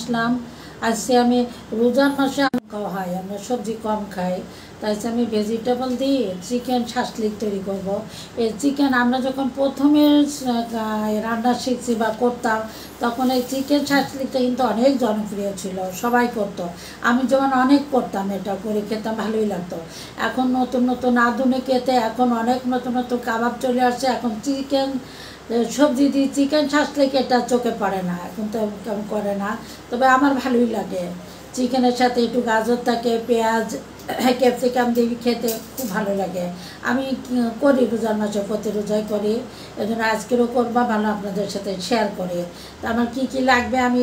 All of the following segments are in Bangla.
আসলাম। আজকে আমি রোজার মাসে খাওয়া হয়, আমরা সবজি কম খাই, তাই আমি ভেজিটেবল দিয়ে চিকেন শাসলিক তৈরি করব। এই চিকেন আমরা যখন প্রথমে রান্না শিখছি বা করতাম, তখন এই চিকেন শাসলিকটা কিন্তু অনেক জনপ্রিয় ছিল, সবাই করতো। আমি যেমন অনেক করতাম, এটা করে খেতাম, ভালোই লাগতো। এখন নতুন নতুন আধুনিক এতে এখন অনেক নতুন নতুন কাবাব চলে আসছে। এখন চিকেন সবজি দিয়ে চিকেন শাসলিক এটা চোখে পড়ে না, এখন তো কেমন করে না, তবে আমার ভালোই লাগে। চিকেনের সাথে একটু গাজর থাকে, পেঁয়াজ, ক্যাপসিকাম দিয়ে খেতে খুব ভালো লাগে। আমি করি রোজার মাসে, প্রতি রোজাই করি, এই জন্য আজকেরও করবা ভালো আপনাদের সাথে শেয়ার করি। তো আমার কী কী লাগবে আমি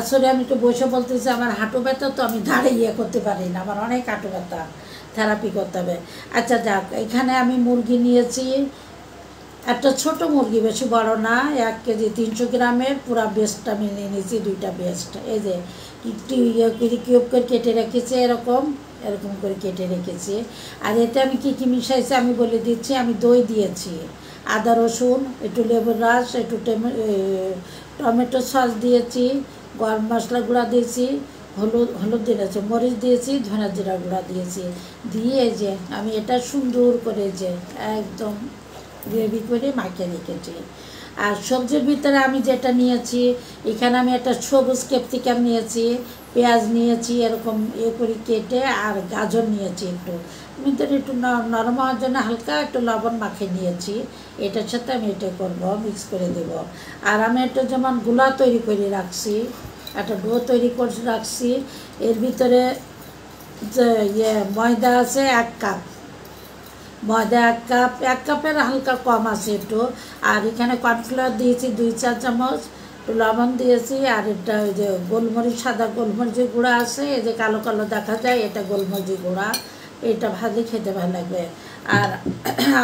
আসলে আমি একটু বসে বলতেছি, আমার হাঁটু ব্যথা, তো আমি দাঁড়িয়ে করতে পারি না, আমার অনেক হাঁটু ব্যথা, থেরাপি করতে হবে। আচ্ছা যাক, এখানে আমি মুরগি নিয়েছি, একটা ছোট মুরগি, বেশি বড় না, 1 কেজি 300 গ্রামের পুরা বেস্টটা আমি নিয়ে নিয়েছি, 2টা বেস্ট। এই যে একটু কিউব করে কেটে রেখেছি, এরকম এরকম করে কেটে রেখেছি। আর এতে আমি কী কী মিশাইছি আমি বলে দিচ্ছি। আমি দই দিয়েছি, আদা রসুন, একটু লেবুর রস, একটু টমেটো সস দিয়েছি, গরম মশলা গুঁড়া দিয়েছি, হলুদ দিয়েছি, মরিচ দিয়েছি, ধনা জিরা গুঁড়া দিয়েছি। দিয়ে যে আমি এটা সুন্দর করে যে একদম গ্রেভি করে মাখিয়ে রেখেছি। আর সবজির ভিতরে আমি যেটা নিয়েছি, এখানে আমি একটা সবুজ ক্যাপসিকাম নিয়েছি, পেঁয়াজ নিয়েছি এরকম করে কেটে, আর গাজর নিয়েছি একটু ভিতরে একটু নরম হওয়ার জন্য হালকা একটু লবণ মাখিয়ে নিয়েছি। এটার সাথে আমি এটা করবো, মিক্স করে দেব। আর আমি একটা যেমন গুলা তৈরি করে রাখছি, একটা ডো তৈরি করে রাখছি। এর ভিতরে যে ময়দা আছে 1 কাপ, ময়দা 1 কাপের হালকা কম আছে একটু। আর এখানে কর্নফ্লাওয়ার দিয়েছি 2-4 চামচ, একটু লবণ দিয়েছি। আর এটা ওই যে গোলমরিচ, সাদা গোলমরিচের গুঁড়া আছে, এই যে কালো কালো দেখা যায়, এটা গোলমরিচের গুঁড়া, এটা ভাজি খেতে ভালো লাগবে। আর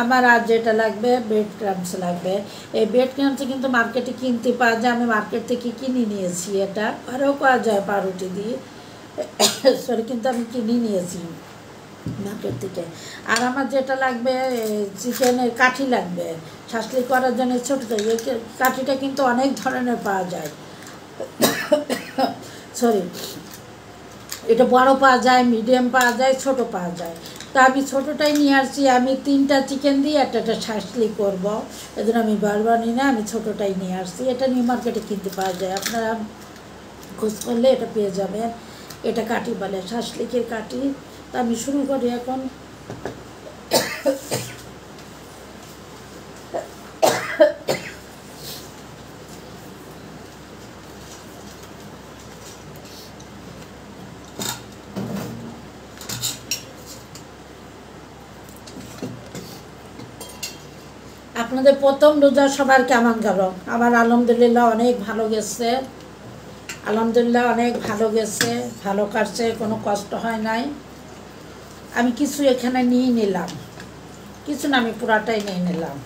আমার আর যেটা লাগবে, ব্রেড ক্রাম্পস লাগবে। এই ব্রেড ক্রাম্পস কিন্তু মার্কেটে কিনতে পাওয়া যায়, আমি মার্কেট থেকে কিনে নিয়েছি। এটা আরও পাওয়া যায় পাউরুটি দিয়ে, সরি, কিন্তু আমি কিনে নিয়েছি মার্কেট থেকে। আর আমার যেটা লাগবে, চিকেনের কাঠি লাগবে শাসলি করার জন্য, ছোটো এই কাঠিটা কিন্তু অনেক ধরনের পাওয়া যায়, সরি, এটা বড় পাওয়া যায়, মিডিয়াম পাওয়া যায়, ছোট পাওয়া যায়। তা আমি ছোটোটাই নিয়ে আসছি। আমি 3টা চিকেন দিয়ে একটা শাসলি করবো, এই জন্য আমি বারবার নিই না, আমি ছোটোটাই নিয়ে আসছি। এটা নিউ মার্কেটে কিনতে পাওয়া যায়, আপনারা খোঁজ করলে এটা পেয়ে যাবেন। এটা কাঠি বলে, শাসলিকের কাঠি। তা আমি শুরু করি এখন। আপনাদের প্রথম রোজা সবার কেমন গেল? আমার আলহামদুলিল্লাহ অনেক ভালো গেছে, আলহামদুলিল্লাহ অনেক ভালো গেছে, ভালো কাটছে, কোনো কষ্ট হয় নাই। আমি কিছু এখানে নিয়ে নিলাম, কিছু না, আমি পুরাটাই নিয়ে নিলাম,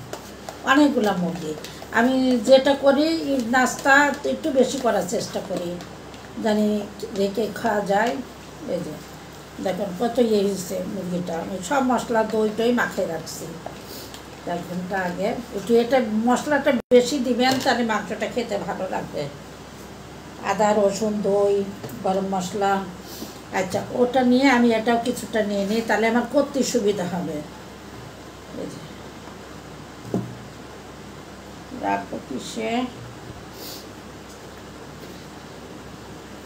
অনেকগুলো মুরগি। আমি যেটা করি, নাস্তা একটু বেশি করার চেষ্টা করি, জানি রেখে খাওয়া যায়। এই যে দেখুন কত হয়েছে মুরগিটা, আমি সব মশলা দই মাখিয়ে রাখছি 1 ঘন্টা আগে। একটু এটা মশলাটা বেশি দিবেন, তাহলে মাংসটা খেতে ভালো লাগবে। আদা রসুন দই গরম মশলা। আচ্ছা, ওটা নিয়ে আমি এটাও কিছুটা নিয়ে নিই, তাহলে আমার করতে সুবিধা হবে। এই যে রাখবো কিসে,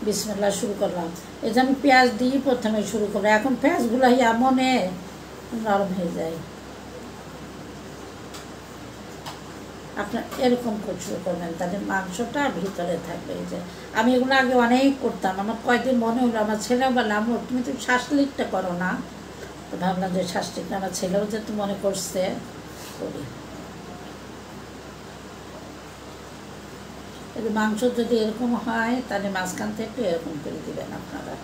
বিসমিল্লাহ শুরু করলাম। এই যে আমি পেঁয়াজ দিয়ে প্রথমে শুরু করলাম। এখন পেঁয়াজগুলো এমনে নরম হয়ে যায়, আপনার এরকম শুরু করবেন, তাহলে মাংসটা ভিতরে থাকবে। এই যে আমি এগুলো আগে অনেক করতাম, আমার কয়েকদিন মনে হলো, আমার ছেলেও বললাম তুমি তো শাসলিকটা করো না, তো ভাবলাম যে শাসলিকটা আমার ছেলেও যেহেতু মনে করছে করি। মাংস যদি এরকম হয়, তাহলে মাঝখান থেকে এরকম করে দিবেন আপনারা,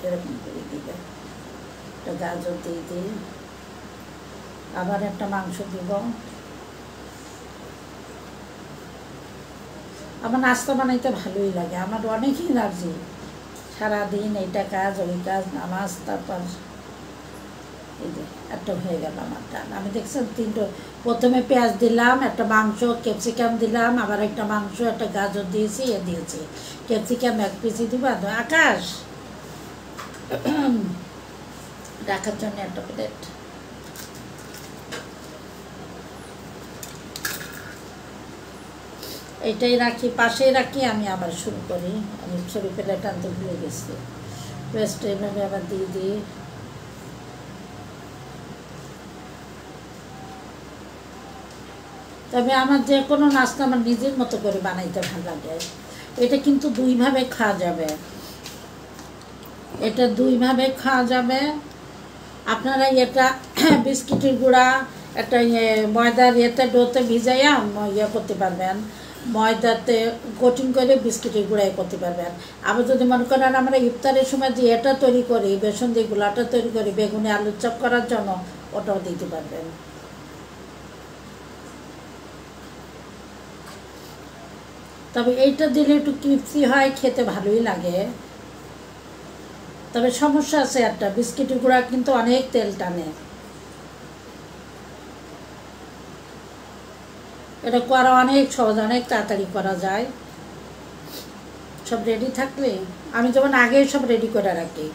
এরকম করে দিবেন। একটা গাজর দিয়ে দিই, আবার একটা মাংস দিব। আমার নাস্তা বানাইতে ভালোই লাগে, আমার অনেক এনার্জি, সারাদিন এইটা কাজ ওই কাজ, নামাজ, তারপর এই যে একটা হয়ে গেল আমার ডাল। আমি দেখছেন তিনটে, প্রথমে পেঁয়াজ দিলাম, একটা মাংস ক্যাপসিকাম দিলাম, আবার একটা মাংস, একটা গাজর দিয়েছি, দিয়েছি ক্যাপসিকাম এক পিসি দিব। আকাশ রাখার জন্য একটা প্লেট। এটাই রাখি, পাশেই রাখি, আমি আবার শুরু করি। আমি ছবি প্লেট আনতে ভুলে গেছি, পেস্ট এভাবে আবার দিয়ে দিই। তবে আমার যে কোনো নাস্তা আমার নিজের মতো করে বানাইতে ভালো লাগে। এটা কিন্তু দুইভাবে খাওয়া যাবে, এটা দুইভাবে খাওয়া যাবে। আপনারা এটা বিস্কিটের গুঁড়া একটা ময়দার ডোতে ভিজাইয়া করতে পারবেন, ময়দাতে কোটিং করে বিস্কিটের গুঁড়াই করতে পারবেন। আবার যদি মনে করেন আমরা ইফতারের সময় যে এটা তৈরি করি, বেসন দিয়ে গুলাটা তৈরি করি বেগুনে আলুর চপ করার জন্য, ওটাও দিতে পারবেন। তবে এইটা দিলে একটু ক্রিপসি হয়, খেতে ভালোই লাগে। তবে সমস্যা আছে একটা, বিস্কিটের গুঁড়া কিন্তু অনেক তেল টানে। এটা করা অনেক সহজ, অনেক তাড়াতাড়ি করা যায়। সব রেডি থাকলে, আমি যেমন আগে সব রেডি করে রাখি।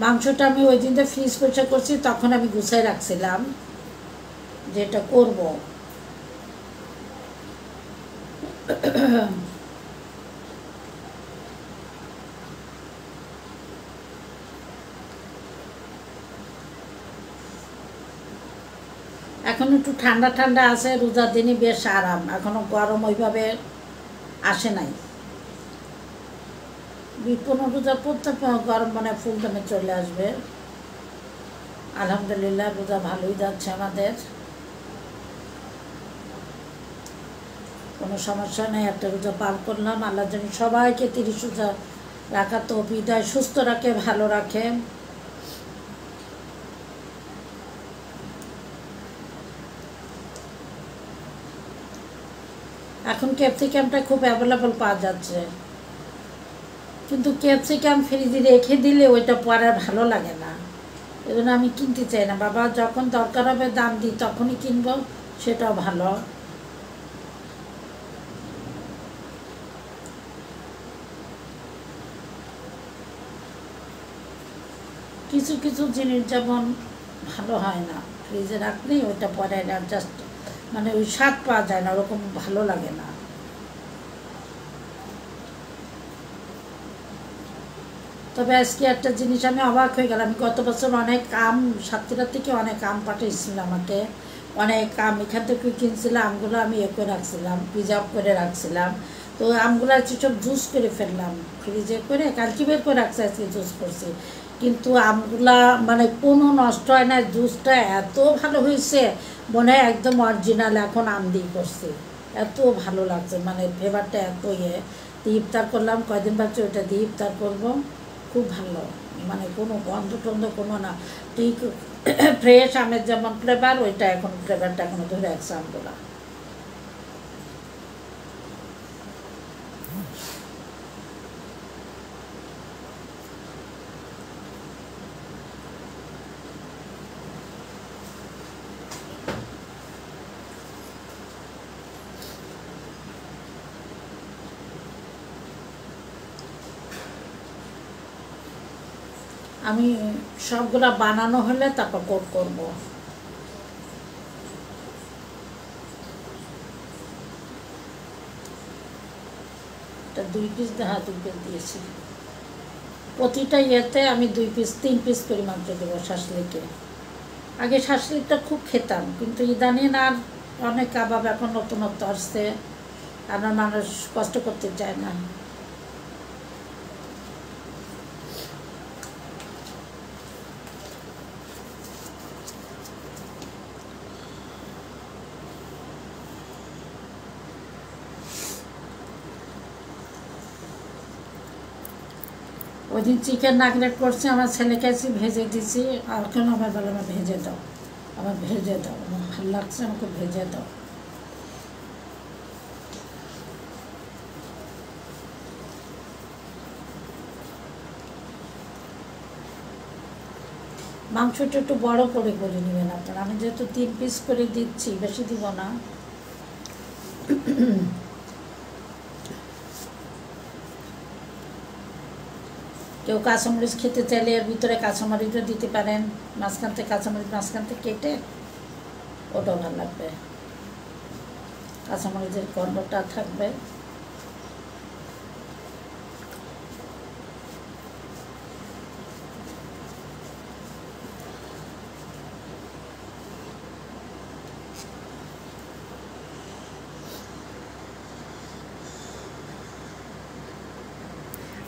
মাংসটা আমি ওই দিনটা ফ্রিজ পরিষ্কার করছি, তখন আমি গুছাই রাখছিলাম যে এটা করবো। এখন একটু ঠান্ডা ঠান্ডা আছে, রোজার দিনই বেশ আরাম, এখনো গরম ওইভাবে আসে নাই। 15 রোজা পড়তে গরম মানে ফুল দমে চলে আসবে। আলহামদুলিল্লাহ রোজা ভালোই যাচ্ছে আমাদের, কোনো সমস্যা নেই। একটা রোজা পার করলাম। আল্লাহ যেন সবাইকে 30 রোজা রাখার তৌফিক দেয়, সুস্থ রাখে, ভালো রাখে। এখন ক্যাপসিকামটা খুব অ্যাভেলেবল পাওয়া যাচ্ছে, কিন্তু ক্যাপসিকাম ফ্রিজে রেখে দিলে ওইটা পরে আর ভালো লাগে না, এই জন্য আমি কিনতে চাই না। বাবা যখন দরকার হবে দাম দিই তখনই কিনবো, সেটাও ভালো। কিছু কিছু জিনিস যেমন ভালো হয় না, ফ্রিজে রাখলেই ওইটা পরে জাস্ট মানে ওই স্বাদ পাওয়া যায় না, ওরকম ভালো লাগে না। তবে আজকে একটা জিনিস আমি অবাক হয়ে গেলাম। আমি গত বছর অনেক আম, সাতক্ষীরা থেকে অনেক আম পাঠিয়েছিল আমাকে, অনেক আম এখান থেকে কিনছিলাম। আমগুলো আমি করে রাখছিলাম, প্রিজার্ভ করে রাখছিলাম। তো আমগুলো হচ্ছে সব জুস করে ফেললাম, ফ্রিজে করে কালকে বের করে রাখছি, আজকে জুস করছি। কিন্তু আমগুলা মানে কোনো নষ্ট হয় না, জুসটা এত ভালো হয়েছে, মনে হয় একদম অরিজিনাল এখন আম দিয়ে করছি। এত ভালো লাগছে, মানে ফ্লেভারটা এত ইফতার করলাম, কয়দিন ভাবছি ওটা দিয়ে ইফতার করবো। খুব ভালো, মানে কোনো গন্ধ টন্ধ কোনো না, ঠিক ফ্রেশ আমের যেমন ফ্লেভার, ওইটা এখন ফ্লেভারটা এখনো ধরে আছে আমগুলা। আমি সবগুলা বানানো হলে তারপর কোট করবো। এটা 2 পিস, হ্যাঁ 2 পিস দিয়েছি। প্রতিটা ইয়েতে আমি 2 পিস 3 পিস করে মাত্র দেবো শাসলিকে। আগে শাসলিকটা খুব খেতাম, কিন্তু ইদানিং আর অনেক কাবাব এখন নতুনত্ব আসছে, আর মানুষ কষ্ট করতে চায় না। ওই দিন চিকেন নাগলেট করছি, আমার ছেলেকে এসে ভেজে দিছি, আর কেন আমার বলে আমার ভেজে দাও, আমার ভেজে দাও, আমার ভালো লাগছে, আমাকে ভেজে দাও। মাংসটা একটু বড় করে নেবেন আপনারা। আমি যেহেতু 3 পিস করে দিচ্ছি, বেশি দিব না। কেউ কাঁচামরিচ খেতে চাইলে এর ভিতরে কাঁচামরিচও দিতে পারেন, মাঝখান থেকে কাঁচামরিচ মাঝখান থেকে কেটে, ওটাও ভালো লাগবে, কাঁচামরিচের গন্ধটা থাকবে।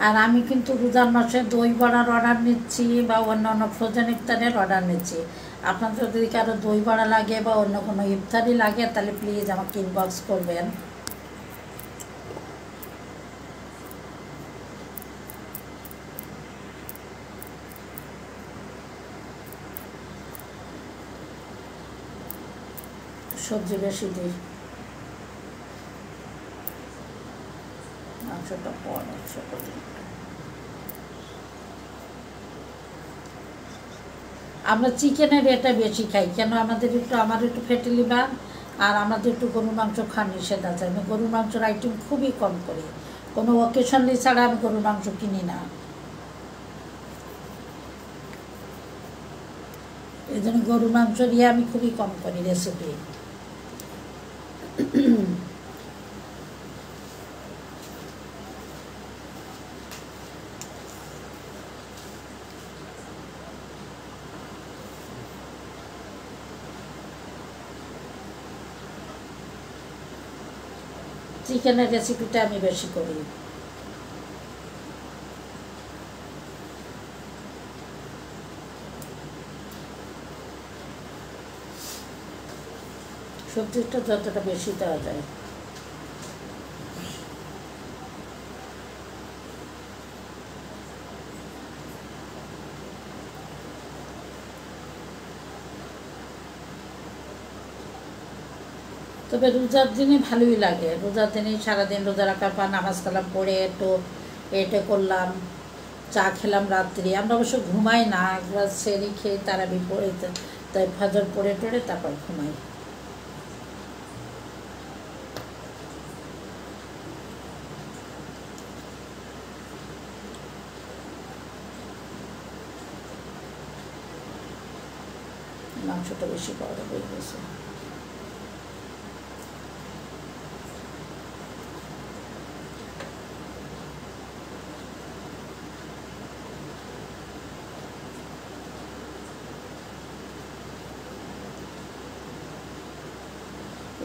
আর আমি কিন্তু রোজার মাসে দই বড়ার অর্ডার নিচ্ছি বা অন্য ফ্রোজেন ইফতারের অর্ডার নিচ্ছি। আপনাদের যদি কারো দই বড়া লাগে বা অন্য কোনো ইফতারি লাগে তাহলে প্লিজ আমাকে ইনবক্স করবেন। সবজি বেশি দিই, মাংসটা কম ছোটো দিই। আমরা চিকেনের এটা বেশি খাই কেন, আমার একটু ফ্যাটি লিভার, আর আমাদের একটু গরুর মাংস খাওয়া নিষেধ আছে। আমি গরুর মাংসের আইটেম খুবই কম করি, কোনো অকেশনলি ছাড়া আমি গরুর মাংস কিনি না। এই জন্য গরুর মাংস দিয়ে আমি খুবই কম করি রেসিপি। চিকেনের রেসিপিটা আমি বেশি করি। সবজিটা যতটা বেশি দেওয়া যায়। তবে রোজার দিনে ভালোই লাগে, রোজার দিনে সারাদিন রোজা রাখার পর নামাজ কালাম পড়ে একটু এটা করলাম, চা খেলাম রাত্রি। আমরা অবশ্য ঘুমাই না, একবার সেরি খেয়ে তারাবি পড়ে, তাই ফজর পড়ে টড়ে তারপর ঘুমাই। মাংসটা বেশি বড় হয়ে গেছে।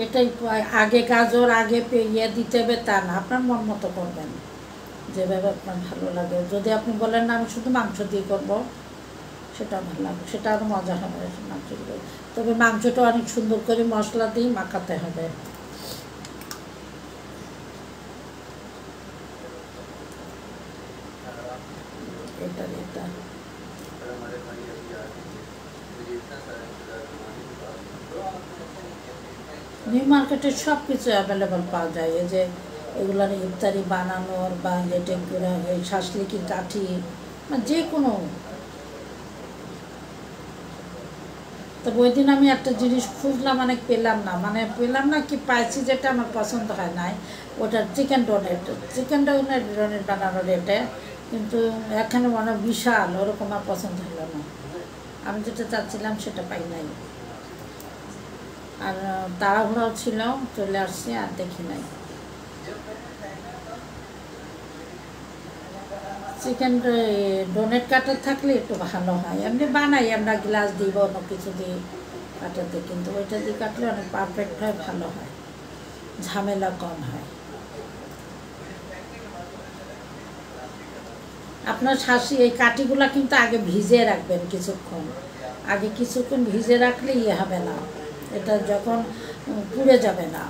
এটাই আগে গাজর আগে ইয়ে দিতে হবে তা না, আপনার মন মতো করবেন যেভাবে আপনার ভালো লাগে। যদি আপনি বলেন না আমি শুধু মাংস দিয়ে করবো, সেটা ভালো লাগবে, সেটা আরও মজা হবে মাংস দিয়ে। তবে মাংসটা অনেক সুন্দর করে মশলা দিয়ে মাখাতে হবে। এটা এটা নিউ মার্কেটে সব কিছু অ্যাভেলেবল পাওয়া যায়। এই যে এগুলার ইফতারি বানানোর বা যেটা এই শাসলিকি কাঠি, যে কোনো। তবে ওই দিন আমি একটা জিনিস খুঁজলাম, পেলাম না কি পাইছি যেটা আমার পছন্দ হয় নাই, ওটা চিকেন ডোনেট বানানোর এটা, কিন্তু এখানে অনেক বিশাল, ওরকম আমার পছন্দ হলো না। আমি যেটা চাচ্ছিলাম সেটা পাই নাই, আর তাড়াহুড়াও ছিল, চলে আসছি আর দেখি নাই। চিকেন ডোনেট কাটার থাকলে একটু ভালো হয়, এমনি বানাই আমরা গ্লাস দিব অন্য কিছু দিয়ে কাটাতে, কিন্তু ওইটা দিয়ে কাটলে অনেক পারফেক্ট হয়, ভালো হয়, ঝামেলা কম হয়। আপনার এই কাঠিগুলা কিন্তু আগে ভিজে রাখবেন কিছুক্ষণ, ভিজে রাখলে ইয়ে হবে না, এটা যখন পুড়ে যাবে না।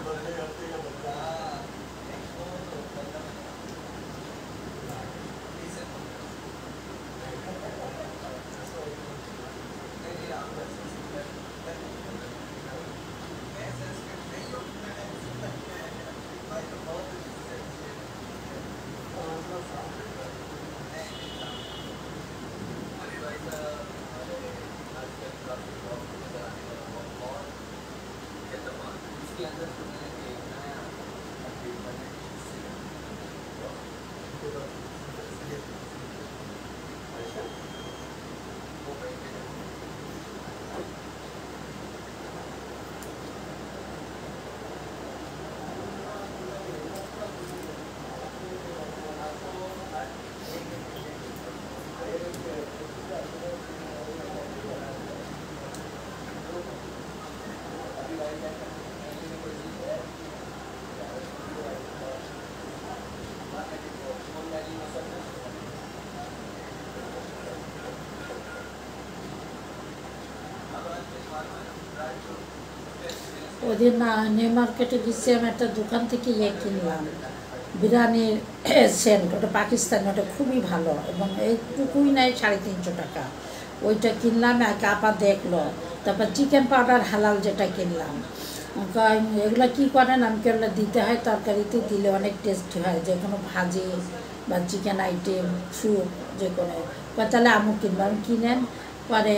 ওদিন নিউ মার্কেটে গেছি, আমি একটা দোকান থেকে কিনলাম বিরিয়ানির সেন্ট, ওটা পাকিস্তানি, ওটা খুবই ভালো এবং এইটুকুই নেয় 350 টাকা। ওইটা কিনলাম, এক আপা দেখলো। তারপর চিকেন পাউডার হালাল যেটা কিনলাম। এগুলো কী করেন, আমি কেবল দিতে হয় তরকারিতে, দিলে অনেক টেস্টি হয়, যে কোনো ভাজি বা চিকেন আইটেম, স্যুপ, যে কোনো। তাহলে আমু কিনবো, আমি কিনেন। পরে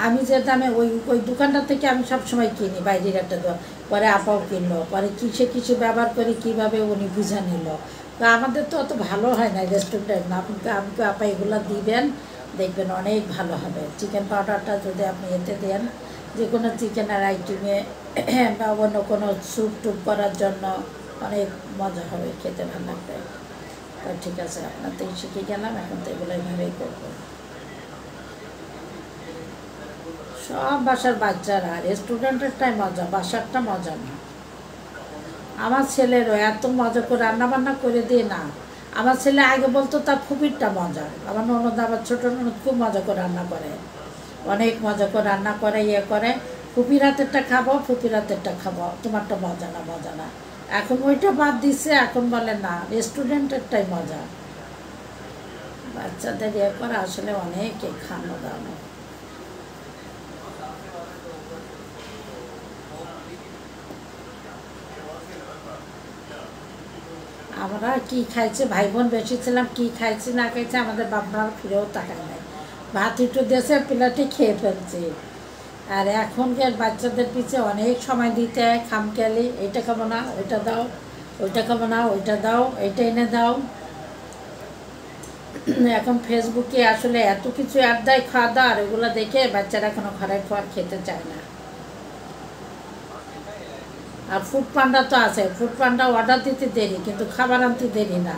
আমি যে দামে ওই ওই দোকানটা থেকে আমি সবসময় কিনি, বাইরের একটা দোকান। পরে আপাও কিনলো, পরে কিছু ব্যবহার করি কীভাবে উনি বুঝে নিল। তো আমাদের তো অত ভালো হয় না রেস্টুরেন্ট না, আপনি আমাকে আপা এগুলো দিবেন, দেখবেন অনেক ভালো হবে। চিকেন পাউডারটা যদি আপনি এতে দেন, যে কোনো চিকেনের আইটেমে বা অন্য কোনো স্যুপ টুপ করার জন্য অনেক মজা হবে, খেতে ভালো লাগবে। তো ঠিক আছে, আপনার তো শিখে গেলাম, এখন তো এগুলো এইভাবেই করবো। সব বাসার বাচ্চারা রেস্টুরেন্টেরটাই মজা, বাসারটা মজা না। আমার ছেলেরও এত মজা করে রান্নাবান্না করে দিয়ে না। আমার ছেলে আগে বলতো তার ফুপিরটা মজা। আমার ননদ, আমার ছোটো ননদ খুব মজা করে রান্না করে, অনেক মজা করে রান্না করে, ইয়ে করে। ফুপির হাতেরটা খাবো, ফুপির হাতেরটা খাবো, তোমারটা মজা না, মজা না। এখন ওইটা বাদ দিচ্ছে, এখন বলে না রেস্টুরেন্টেরটাই মজা। বাচ্চাদের ইয়ে করে আসলে অনেক খানো দানো। আমরা কি খাইছে, ভাই বোন বেশি ছিলাম, কি খাইছি না খাইছে আমাদের বাপমার ফিরেও তাকায় নাই। ভাত একটু দেশে প্লেটে খেয়ে ফেলছি। আর এখনকার বাচ্চাদের পিছে অনেক সময় দিতে হয়, খামখেয়ালি, এইটা খাবো না, ওইটা দাও, ওইটা খাবো না, ওইটা দাও, এইটা এনে দাও। এখন ফেসবুকে আসলে এত কিছু অ্যাড দেয় খাওয়া দাওয়ার, এগুলো দেখে বাচ্চারা এখনো ঘরের খাবার খেতে চায় না। আর ফুড পান্ডা তো আছে, ফুড পান্ডা অর্ডার দিতে দেরি, কিন্তু খাবার আনতে দেরি না।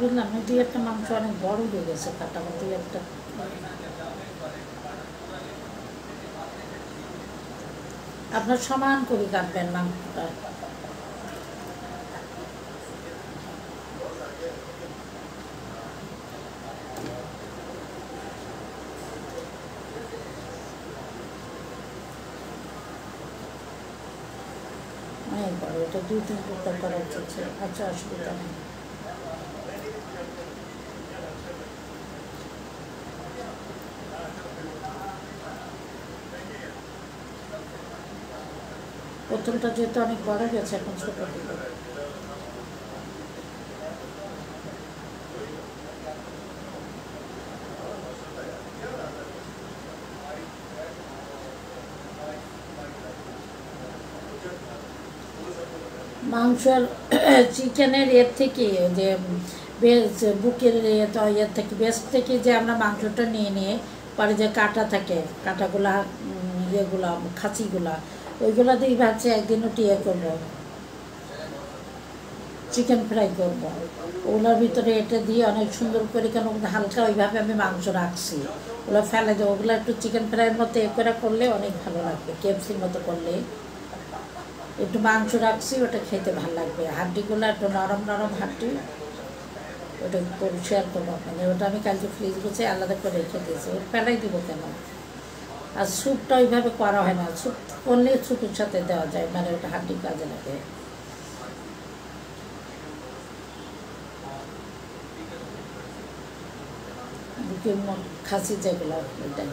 বুঝলাম না, দুই একটা মাংস অনেক বড় হয়ে গেছে, কাটা দুই একটা। আপনার সমান করে কাটবেন মাংসটা। অনেক বড়, এটা 2-3 টুকরা করা উচিত ছিল। আচ্ছা, অসুবিধা নেই। প্রথমটা যেহেতু অনেক বড় গেছে, এখন ছোট দিব। মাংসের চিকেনের এর থেকে, যে বুকের ইয়ের থেকে, বেস্ট থেকে যে আমরা মাংসটা নিয়ে পরে যে কাটা থাকে, কাটাগুলা, ইয়েগুলা, খাসিগুলা, ওইগুলা দিয়ে ভাবছি একদিন ওটি ইয়ে করবো, চিকেন ফ্রাই করবো। ওগুলোর ভিতরে এটা দিয়ে অনেক সুন্দর করে, কেন হালকা ওইভাবে আমি মাংস রাখছি, ওগুলো ফেলে দেবো। ওগুলো একটু চিকেন ফ্রাইয়ের মতো এ করে করলে অনেক ভালো লাগবে, কেএফসির মতো করলে। একটু মাংস রাখছি, ওটা খেতে ভালো লাগবে। হাড্ডিগুলো একটু নরম নরম হাড্ডি, ওটা শেয়ার করবো আপনাদের। ওটা আমি কালকে ফ্রিজ গুছিয়ে আলাদা করে রেখে দিয়েছি, ওটা ফেলাই দিব কেন। আর স্যুপটা ওইভাবে করা হয় না, স্যুপ করলে স্যুপের সাথে দেওয়া যায়, মানে ওটা হাড্ডি কাজে লাগে। বুকের খাসি যেগুলো, ওইটাই।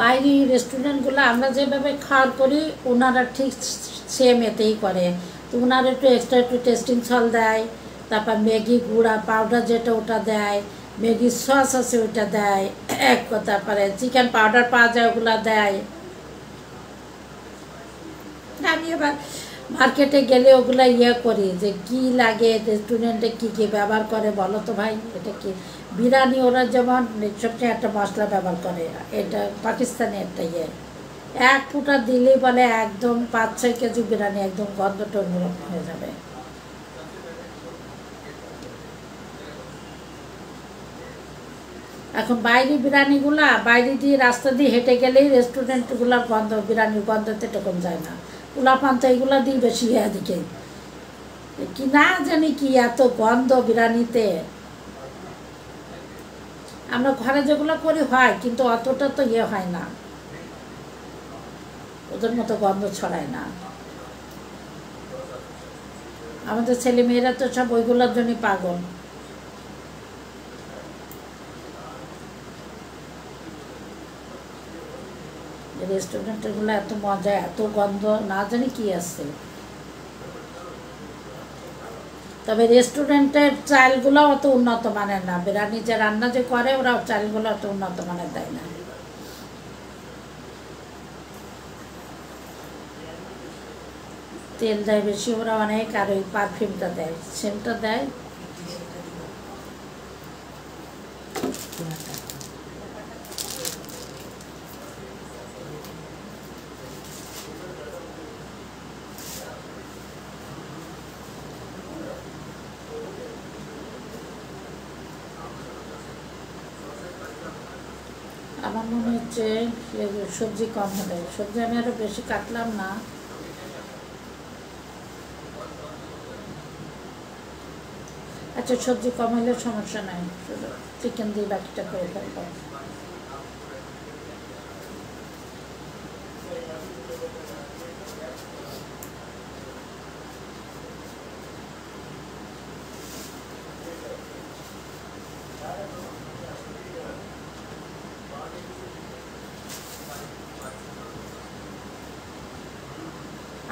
বাইরে রেস্টুরেন্টগুলো আমরা যেভাবে খাওয়ার করি, ওনারা ঠিক সেম এতেই করে। তো ওনারা একটু এক্সট্রা একটু টেস্টিং সল দেয়, তারপর ম্যাগি গুঁড়া পাউডার যেটা ওটা দেয়, ম্যাগি সস আছে ওইটা দেয়, তারপরে চিকেন পাউডার পাওয়া যায় ওগুলো দেয়। আমি এবার মার্কেটে গেলে ওগুলা করি যে কি লাগে, রেস্টুরেন্টে কি কি ব্যবহার করে বলো তো ভাই। এটা কি বিরিয়ানি, ওরা যেমন সবচেয়ে একটা মশলা ব্যবহার করে, এটা পাকিস্তানি একটা এক ফুটা দিলেই বলে একদম 5-6 কেজি বিরিয়ানি একদম গন্ধটা অন্যরকম হয়ে যাবে। এখন বাইরে বিরিয়ানিগুলা বাইরে দিয়ে রাস্তা দিয়ে হেঁটে গেলেই রেস্টুরেন্টগুলোর গন্ধ, বিরিয়ানির গন্ধতে তখন যায় না। পোলাপান তো এইগুলা দিয়ে বেশি এদিকে কি না জানি কি এত গন্ধ বিরিয়ানিতে। আমরা ঘরে যেগুলো করি হয়, কিন্তু অতটা তো হয় না, ওদের মতো গন্ধ ছড়ায় না। আমাদের ছেলে মেয়েরা তো সব ওইগুলোর জন্যই পাগল। রেস্টুরেন্টেরগুলো এত মজা, এত গন্ধ, না জানি কি আছে। তবে রেস্টুরেন্টের চালগুলো অত উন্নত মানের না, বিরিয়ানি যে রান্না যে করে ওরা চালগুলো অত উন্নত মানের দেয় না। তেল দেয় বেশি ওরা অনেক, আর ওই পারফিউমটা দেয়, সেন্টটা দেয়। আমার মনে হচ্ছে সবজি কম হবে, সবজি আমি আরও বেশি কাটলাম না। আচ্ছা, সবজি কম হলে সমস্যা নাই, চিকেন দিয়ে বাকিটা করে ফেলবো।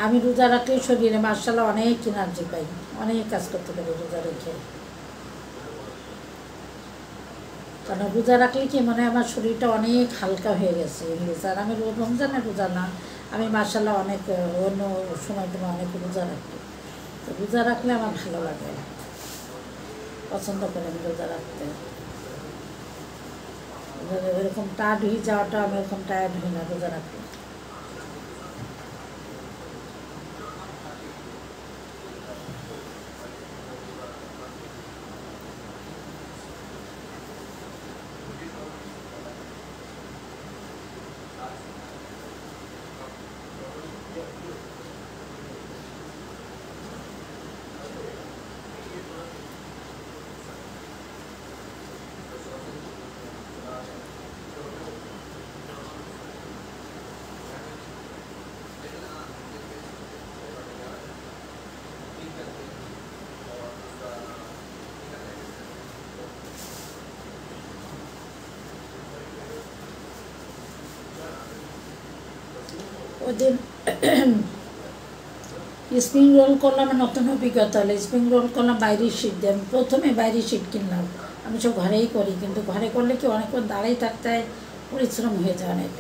আমি রোজা রাখলে শরীরে মার্শাল্লাহ অনেক এনার্জি পাই, অনেক কাজ করতে পারি রোজা রেখে। কারণ রোজা রাখলে কি মানে আমার শরীরটা অনেক হালকা হয়ে গেছে। আর আমি রমজানে রোজা না, আমি মার্শাল্লাহ অনেক অন্য সময় তোমার অনেক রোজা রাখি। তো রোজা রাখলে আমার ভালো লাগে, পছন্দ করে আমি রোজা রাখতে। এরকম টায়ার্ড হয়ে যাওয়াটা, আমি এরকম টায়ার্ড হই না রোজা রাখলে। ওই দিন স্প্রিং রোল করলাম, নতুন অভিজ্ঞতা হলো। স্প্রিং রোল করলাম বাইরের শিট দিয়ে, আমি প্রথমে বাইরের শিট কিনলাম। আমি সব ঘরেই করি, কিন্তু ঘরে করলে কি অনেকক্ষণ দাঁড়িয়ে থাকতে হয়, পরিশ্রম হয়ে যায় অনেক।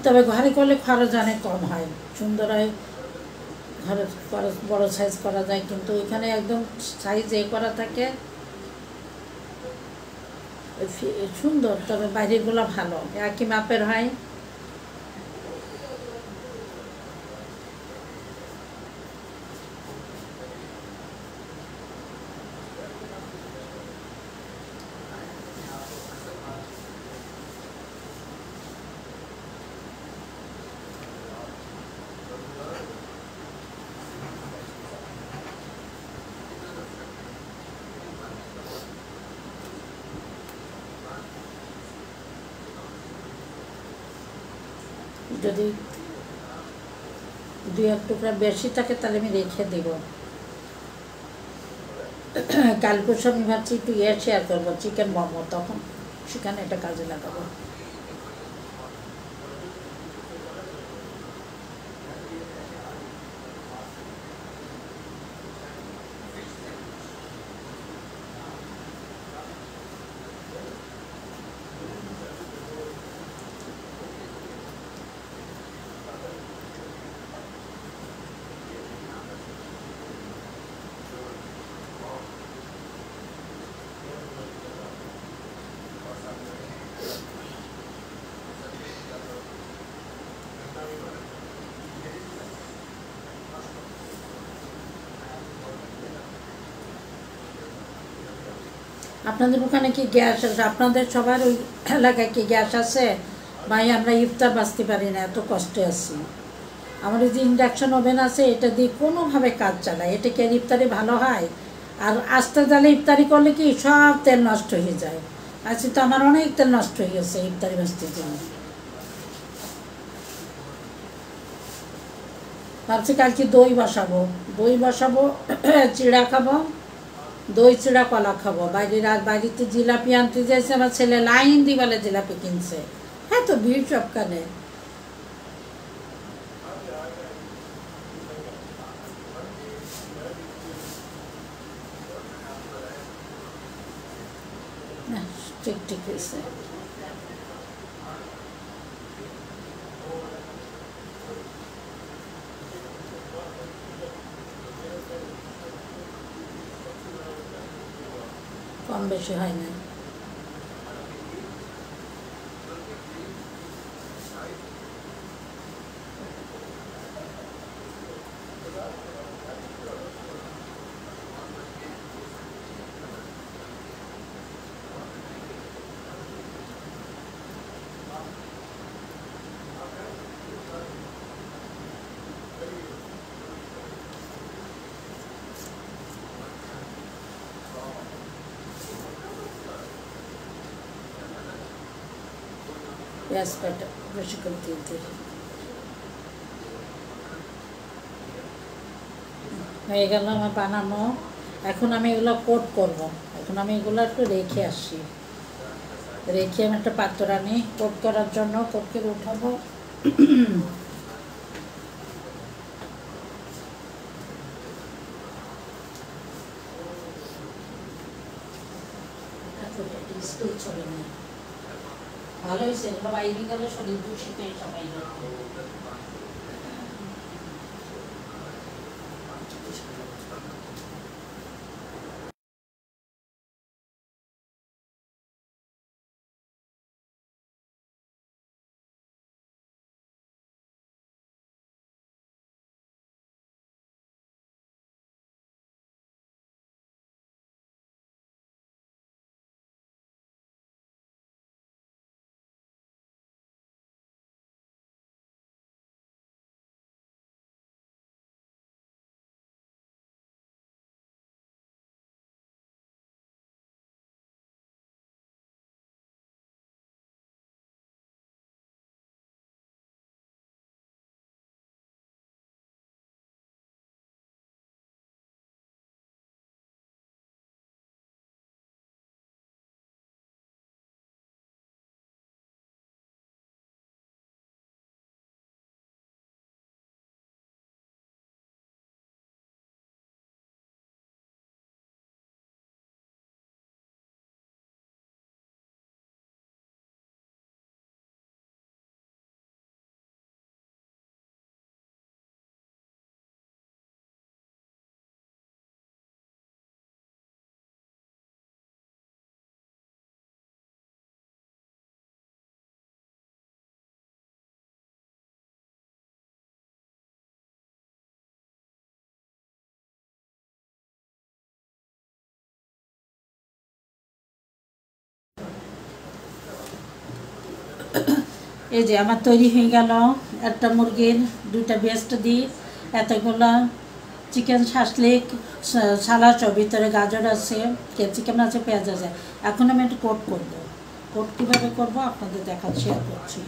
তবে ঘরে করলে খরচ অনেক কম হয়, সুন্দর হয়, ঘরে খরচ বড় সাইজ করা যায়। কিন্তু ওইখানে একদম সাইজ করা থাকে, সুন্দর। তবে বাইরেরগুলো ভালো, একই মাপের হয়। যদি 2-1 টুকরা বেশি থাকে তাহলে আমি রেখে দেব। কালকে আমি ভাবছি একটু শেয়ার করবো, চিকেন মোমো, তখন সেখানে এটা কাজে লাগাবো। আপনাদের ওখানে কি গ্যাস আছে? আপনাদের সবার ওই এলাকায় কি গ্যাস আছে? ভাই আমরা ইফতার বাঁচতে পারি না, এত কষ্টে আছি। আমার এই যে ইন্ডাকশন ওভেন আছে, এটা দিয়ে কোনোভাবে কাজ চালায়। এটা কি আর ইফতারি ভালো হয়? আর আস্তে জালে ইফতারি করলে কি সব তেল নষ্ট হয়ে যায়। আজকে তো আমার অনেক তেল নষ্ট হয়ে গেছে ইফতারি বাঁচতে জন্য। ভাবছি কালকে দই বসাবো, দই বসাবো, চিড়া খাবো, দই চিড়া কলা খাবো। বাড়িতে জিলাপি আনতে যাইছে, আমার ছেলে লাইন দিবালে জিলাপি কিনছে। হ্যাঁ, তো ভিড় সবখানে। ঠিক ঠিক হয়েছে। কম বেশি হয় না। পেঁয়াজ কাটা বেশি করে দিতে হয়ে গেল আমার বানানো। এখন আমি এগুলো কোট করব। এখন আমি এগুলো একটু রেখে আসি, রেখে আমি একটা পাত্র আনি কোট করার জন্য। কোট করে উঠাবো। চলে না, ভালো হয়েছে। বাইরে গেলে শরীর দূষিত সবাই। এই যে আমার তৈরি হয়ে গেল একটা মুরগির 2টা বেস্ট দিই, এতগুলো চিকেন শাসলিক, সালাদ, ভিতরে গাজর আছে, ক্যাপসিকাম আছে, পেঁয়াজ আছে। এখন আমি একটু কোট করবো। কোট কীভাবে করবো আপনাদের দেখা শেয়ার করছি।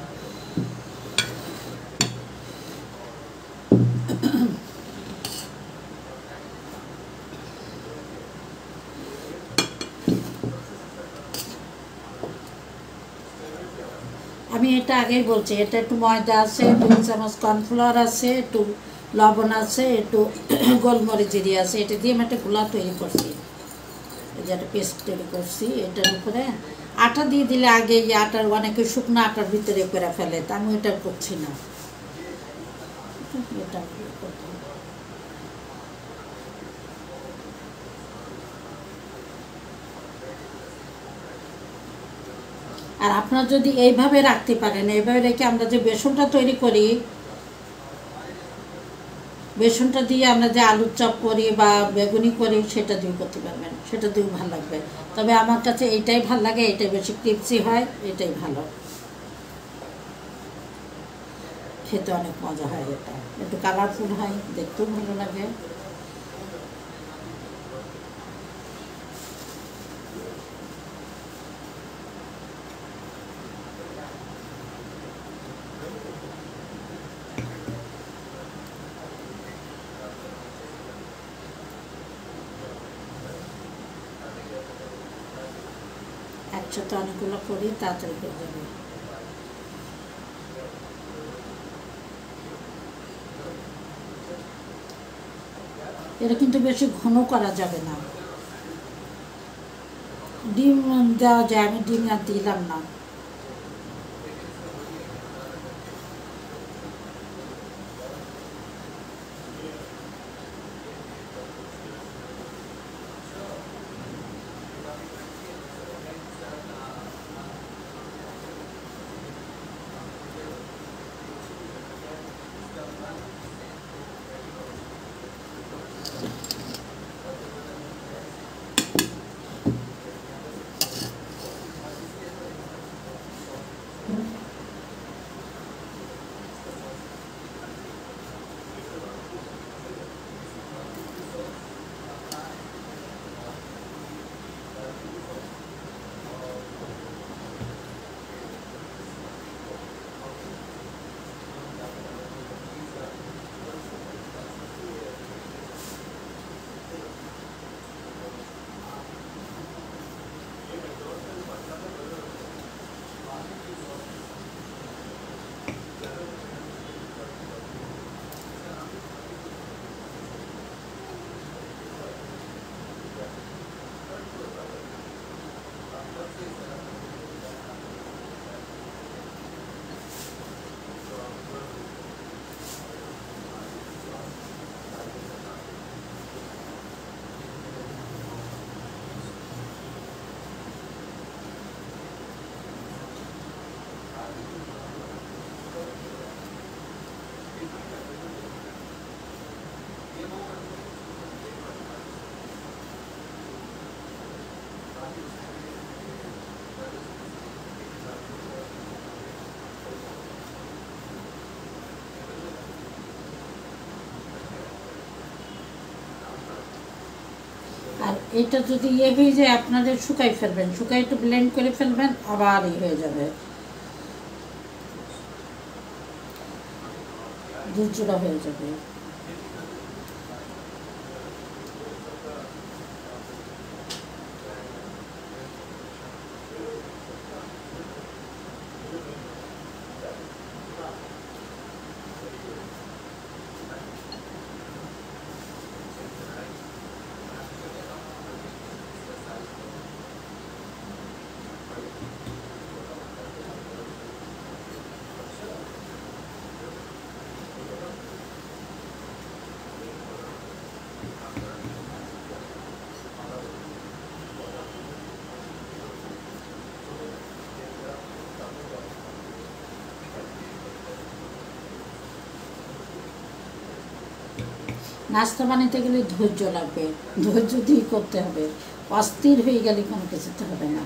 আমি এটা আগেই বলছি, এটা একটু ময়দা আছে, 2 চামচ কর্নফ্লাওয়ার আছে, একটু লবণ আছে, একটু গোলমরিচ জিরি আছে। এটা দিয়ে আমি একটা গোলা তৈরি করছি, এই যে একটা পেস্ট তৈরি করছি। এটার উপরে আটা দিয়ে দিলে আগে এই আটার অনেকে শুকনো আটার ভিতরে করে ফেলে, তা আমি এটা করছি না। এটা আর আপনারা যদি এইভাবে রাখতে পারেন, এইভাবে রেখে আমরা যে বেসনটা তৈরি করি, বেসনটা দিয়ে আমরা যে আলুর চপ করি বা বেগুনি করি সেটা দিয়ে করতে পারবেন, সেটা দিয়েও ভালো লাগবে। তবে আমার কাছে এইটাই ভালো লাগে, এটাই বেশি ক্রিপসি হয়, এটাই ভালো, খেতে অনেক মজা হয়, এটা একটু কালারফুল হয়, দেখতেও ভালো লাগে। একসাথে অনেকগুলো করি, তাড়াতাড়ি হয়ে যাবে। এটা কিন্তু বেশি ঘন করা যাবে না। ডিম দেওয়া যায়, আমি ডিম আর দিলাম না। আর এটা যদি ইয়ে হয়ে যায়, আপনাদের শুকাই ফেলবেন, শুকাই একটু ব্লেন্ড করে ফেলবেন, আবার ইয়ে হয়ে যাবে, দুধচূড়া হয়ে যাবে। নাস্তা বানাতে গেলে ধৈর্য লাগবে, ধৈর্য দিয়ে করতে হবে, অস্থির হয়ে গেলে কোনো কিছুতে হবে না।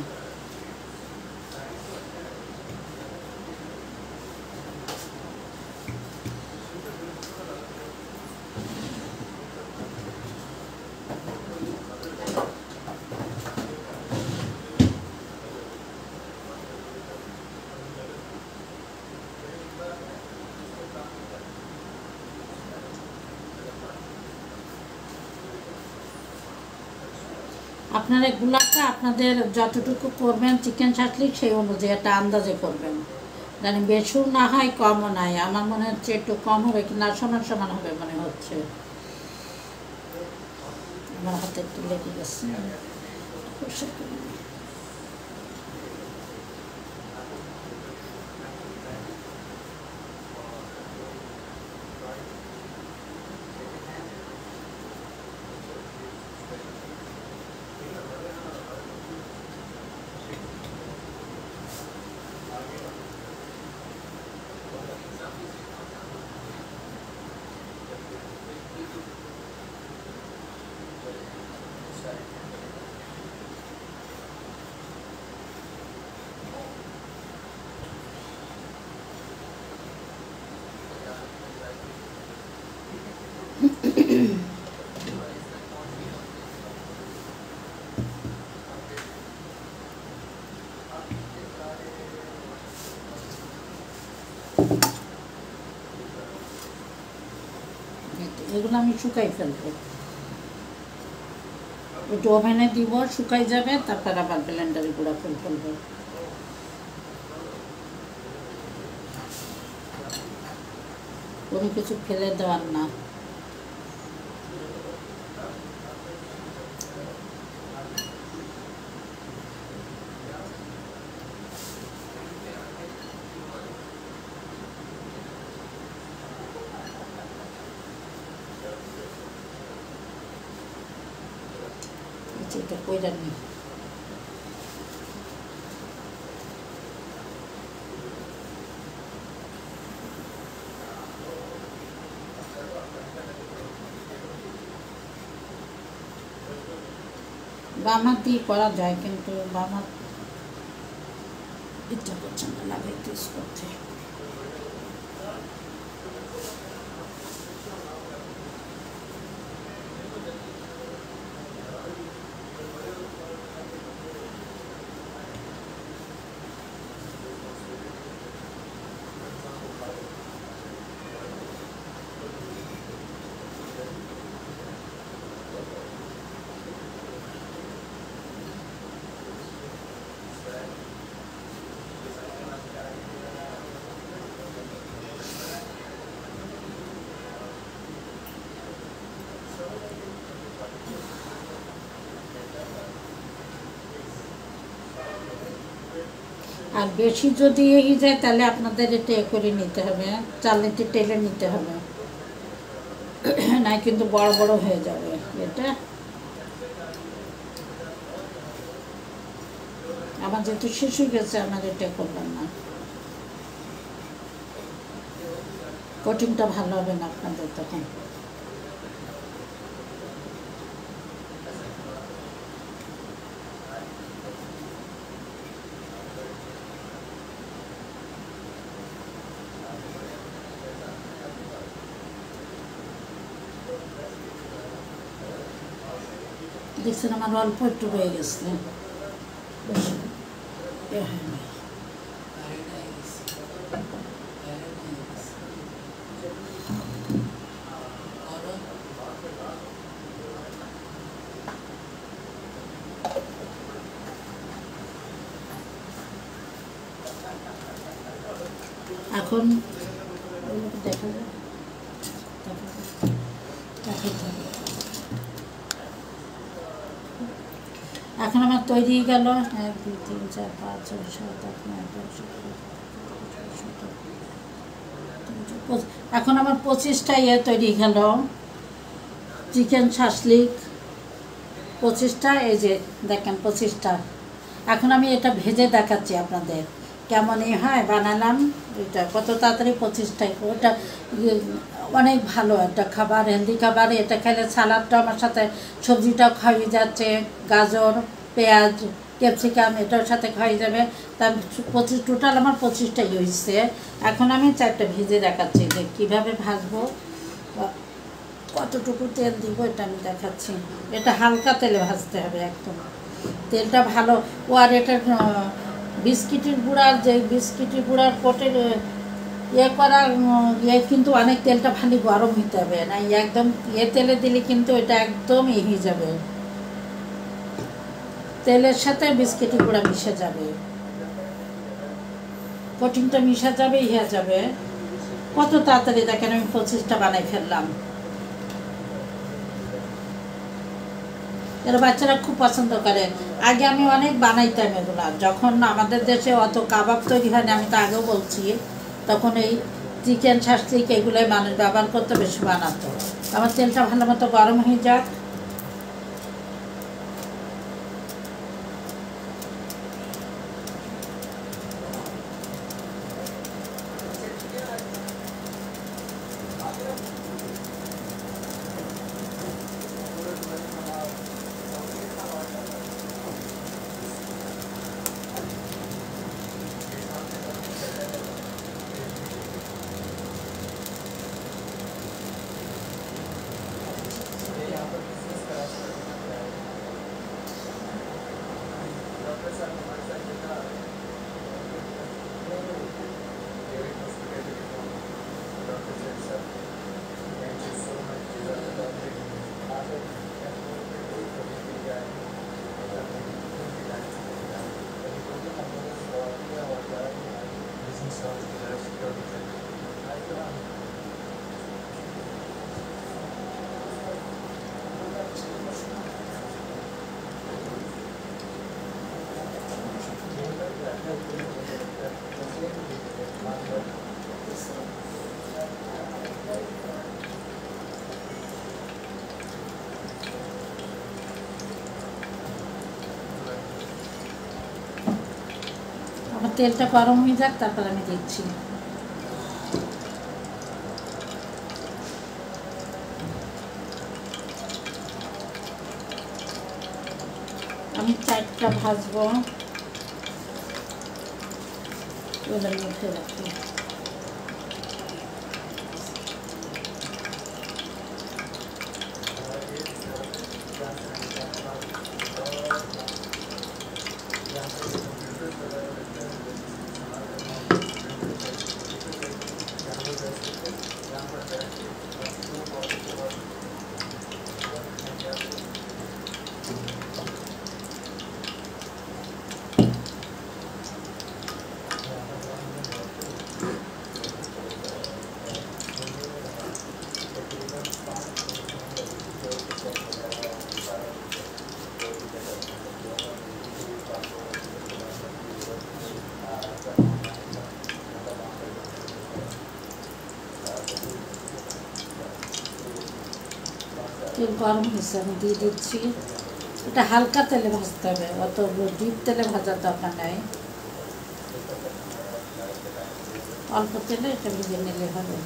আপনারা এগুলাটা আপনাদের যতটুকু করবেন চিকেন শাকলিক সেই অনুযায়ী একটা আন্দাজে করবেন, জানি বেশিও না হয় কমও নাই। আমার মনে হচ্ছে একটু কম হবে, কিনা সমান সমান হবে মনে হচ্ছে। আমার হাতে একটু লেগে গেছে। এগুলো আমি শুকাই ফেলবো, একটু ওভেনে দিব, শুকাই যাবে, তারপর আবার ব্লেন্ডারে গুঁড়া করে ফেলবো। কোনো কিছু ফেলে দেওয়ার না। এটা কইরা নি বামাত দিয়ে করা যায়, কিন্তু বামাত ইচ্ছা করছে না লাগাইতে ইউজ করতে। আর বেশি যদি এই যায় তাহলে আপনাদের এটা এ করে নিতে হবে, চালনিতে টেলে নিতে হবে, না কিন্তু বড় বড় হয়ে যাবে। এটা আমার যেহেতু শেষ হয়ে গেছে, আমার এটা করলাম না, কোটিংটা ভালো হবে না আপনাদের তখন। দেখছেন আমার অল্প একটু রয়ে গেছে, বেশি এ হয়নি। এখন দেখা যায়, এখন আমার তৈরি গেল 1 2 3 4 5 6 7 8 9 10 এখন আমার 25টা ইয়ে তৈরি গেল, চিকেন শাসলিক 25টা, এই যে দেখেন 25টা। এখন আমি এটা ভেজে দেখাচ্ছি আপনাদের কেমনই হয় বানালাম। এটা কত তাড়াতাড়ি 25টাই, ওটা অনেক ভালো একটা খাবার, হেলদি খাবার। এটা খেলে সালাদটা আমার সাথে সবজিটাও খাইয়ে যাচ্ছে, গাজর পেঁয়াজ ক্যাপসিকাম এটার সাথে খাওয়া যাবে। তার 25 টোটাল আমার 25টাই হয়েছে। এখন আমি 4টা ভেজে দেখাচ্ছি যে কীভাবে ভাজবো, কতটুকু তেল দিব এটা আমি দেখাচ্ছি। এটা হালকা তেলে ভাজতে হবে একদম, তেলটা ভালো। ও আর এটা বিস্কিটের গুঁড়ার, যে বিস্কিটের গুঁড়ার কোটের ইয়ে করা ইয়ে, কিন্তু অনেক তেলটা ভালো গরম হইতে হবে না, একদম ইয়ে তেলে দিলে কিন্তু এটা একদম হয়ে যাবে, তেলের সাথে বিস্কিটের গুঁড়া মিশে যাবে, কোটিংটা মিশে যাবে, ইয়ে যাবে। কত তাড়াতাড়ি দেখেন আমি 25টা বানাই ফেললাম। এরা বাচ্চারা খুব পছন্দ করে। আগে আমি অনেক বানাইতাম এগুলো, যখন আমাদের দেশে অত কাবাব তৈরি হয়নি, আমি তো আগেও বলছি, তখন এই চিকেন শাসলিক এগুলোই মানুষ ব্যবহার করতে বেশি বানাতো। আমার তেলটা ভালো মতো গরম হয়ে যাক। আমার তেলটা গরম হয়ে যাক, তারপর আমি দিচ্ছি। আমি 4টা ভাজবো, ওদের মধ্যে রাখি। তেল গরম হয়েছে, আমি দিয়ে দিচ্ছি। এটা হালকা তেলে ভাজতে হবে, অত ডিপ তেলে ভাজার দরকার নাই, অল্প তেলে এটা ভেজে নিলে হবে।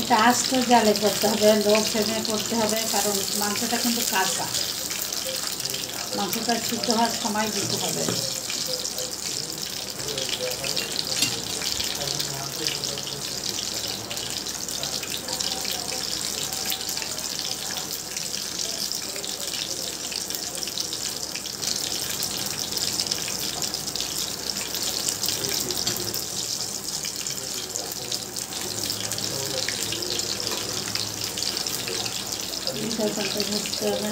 এটা আস্ত জালে করতে হবে, লো ফ্লেমে করতে হবে, কারণ মাংসটা কিন্তু কাঁচা, মাংসটা সিদ্ধ হওয়ার সময় দিতে হবে। বুঝতে হবে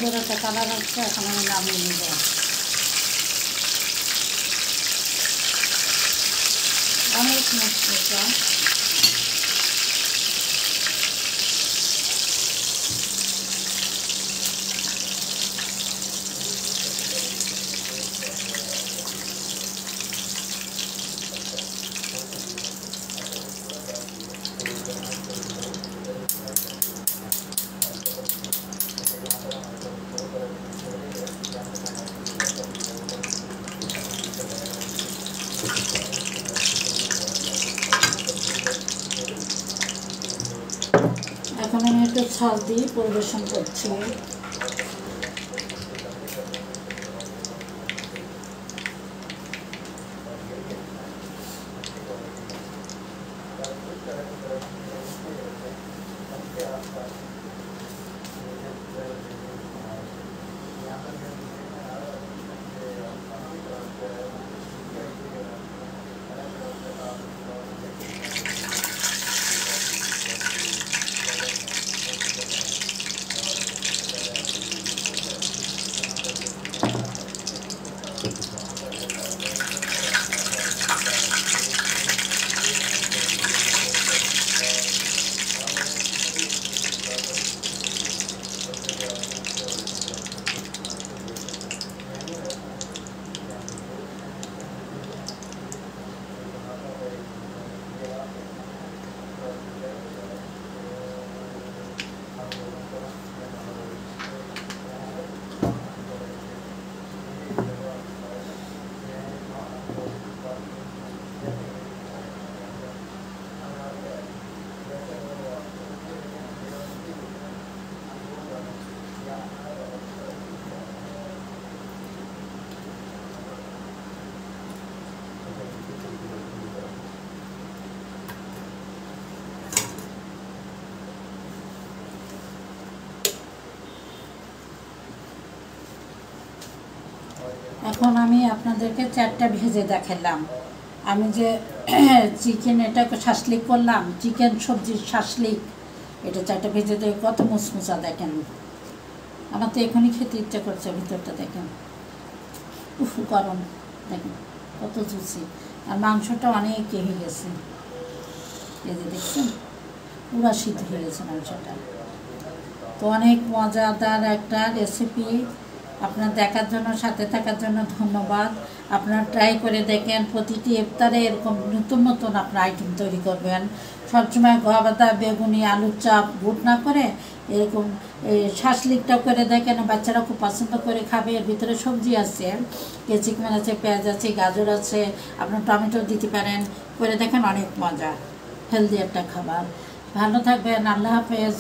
সুন্দর একটা কালার আসছে। এখন আমি নামিয়ে নেব। অনেক মশলা। এখন আমি একটু ছাল দিয়ে পরিবেশন করছি। এখন আমি আপনাদেরকে 4টা ভেজে দেখালাম। আমি যে চিকেন এটাকে শাসলিক করলাম, চিকেন সবজির শাসলিক, এটা 4টা ভেজে দিয়ে কত মুচমুচা দেখেন। আমার তো এখনই খেতে ইচ্ছা করছে। ভিতরটা দেখেন, উফ গরম, দেখেন কত জুসি। আর মাংসটা অনেক হয়ে গেছে, এই যে দেখছেন পুরা সিদ্ধ হয়ে গেছে মাংসটা। তো অনেক মজাদার একটা রেসিপি। আপনার দেখার জন্য, সাথে থাকার জন্য ধন্যবাদ। আপনারা ট্রাই করে দেখেন, প্রতিটি ইফতারে এরকম নতুন নতুন আপনার আইটেম তৈরি করবেন। সবসময় গবাদা, বেগুনি, আলুর চাপ, বুট না করে এরকম শাসলিকটা করে দেখেন। বাচ্চারা খুব পছন্দ করে খাবে। এর ভিতরে সবজি আছে, ক্যাপসিকাম আছে, পেঁয়াজ আছে, গাজর আছে, আপনার টমেটো দিতে পারেন। করে দেখেন, অনেক মজা, হেলদি একটা খাবার। ভালো থাকবেন। আল্লাহ হাফেজ।